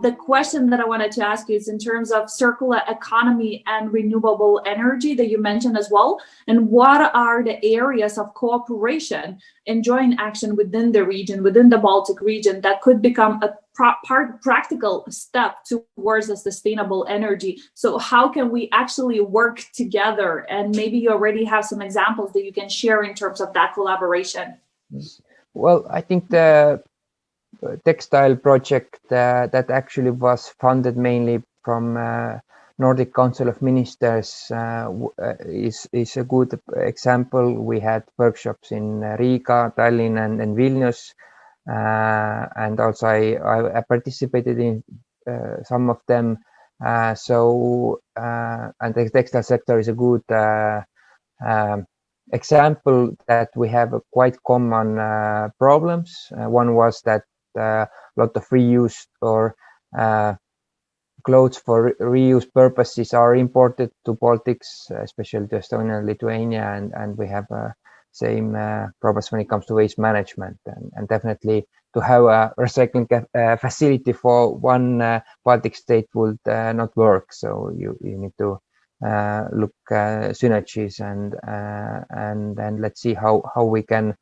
The question that I wanted to ask you is in terms of circular economy and renewable energy that you mentioned as well, and what are the areas of cooperation and joint action within the region, within the Baltic region, that could become a practical step towards a sustainable energy? So how can we actually work together? And maybe you already have some examples that you can share in terms of that collaboration. Well, I think the textile project that actually was funded mainly from Nordic Council of Ministers is a good example. We had workshops in Riga, Tallinn, and Vilnius, and also I participated in some of them. And the textile sector is a good example that we have quite common problems. One was that a lot of reused or clothes for reuse purposes are imported to Baltics, especially to Estonia and Lithuania, and we have same problems when it comes to waste management, and definitely to have a recycling facility for one Baltic state would not work. So you need to look synergies and then let's see how we can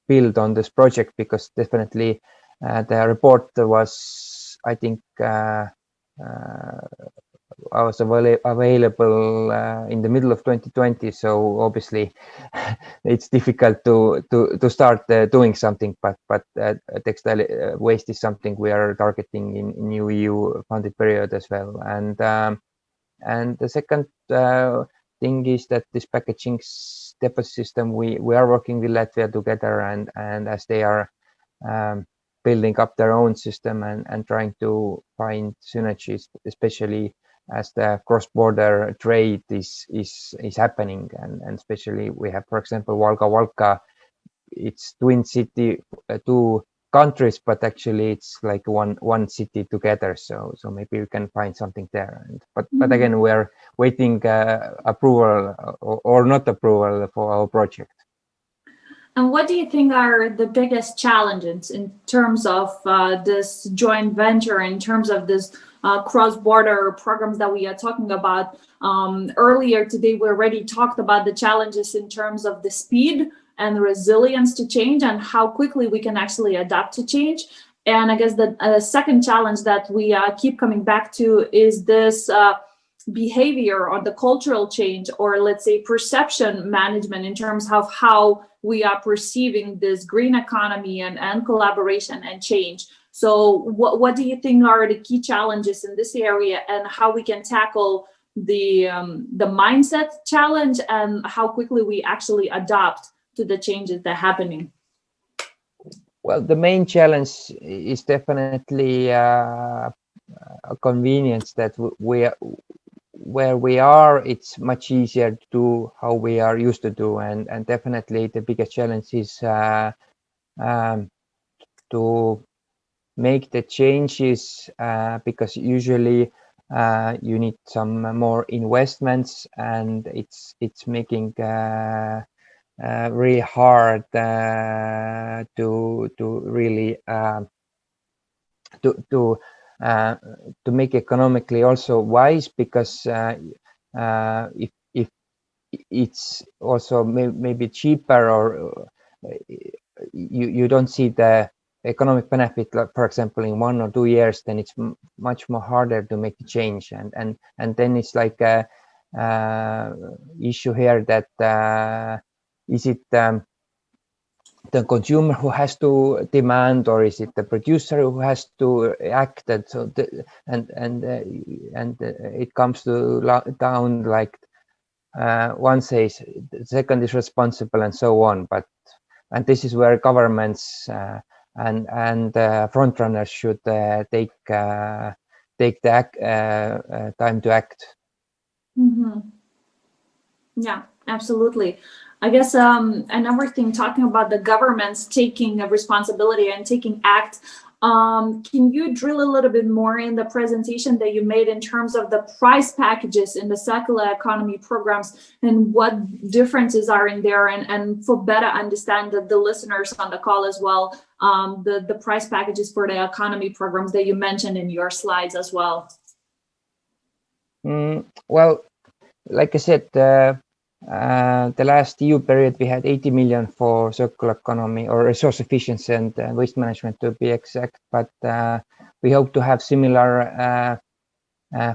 build on this project, because definitely the report was, I think, I was available in the middle of 2020, so obviously it's difficult to start doing something, but textile waste is something we are targeting in new EU funded period as well. And the second thing is that this packaging deposit system, we are working with Latvia together, and as they are building up their own system and trying to find synergies, especially as the cross-border trade is happening, and especially we have, for example, Valga, it's twin city, two countries, but actually it's like one city together. So maybe we can find something there. But again, we are waiting approval or not approval for our project. And what do you think are the biggest challenges in terms of this joint venture, in terms of this cross-border programs that we are talking about? Earlier today, we already talked about the challenges in terms of the speed and the resilience to change and how quickly we can actually adapt to change. And I guess the second challenge that we keep coming back to is this behavior or the cultural change, or let's say perception management, in terms of how we are perceiving this green economy and collaboration and change. So what do you think are the key challenges in this area, and how we can tackle the mindset challenge, and how quickly we actually adapt to the changes that are happening? Well, the main challenge is definitely a convenience that where we are, it's much easier to do how we are used to do, and definitely the biggest challenge is to make the changes, because usually you need some more investments, and it's making really hard to really to make economically also wise, because if it's also maybe cheaper, or you don't see the economic benefit, like, for example, in 1 or 2 years, then it's much more harder to make a change, and then it's like a issue here that is it the consumer who has to demand, or is it the producer who has to act? And so it comes to down like one says, the second is responsible, and so on. And this is where governments and front runners should take the time to act. Mm-hmm. Yeah, absolutely. I guess another thing, talking about the governments taking a responsibility and taking act, Can you drill a little bit more in the presentation that you made in terms of the price packages in the circular economy programs and what differences are in there, and for better understand the listeners on the call as well, the price packages for the economy programs that you mentioned in your slides as well? Well, like I said, the last EU period, we had 80 million for circular economy or resource efficiency and waste management to be exact. But we hope to have similar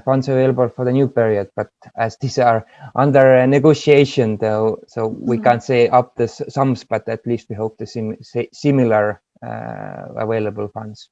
funds available for the new period. But as these are under negotiation, though, so we can't say up the sums, but at least we hope to see similar available funds.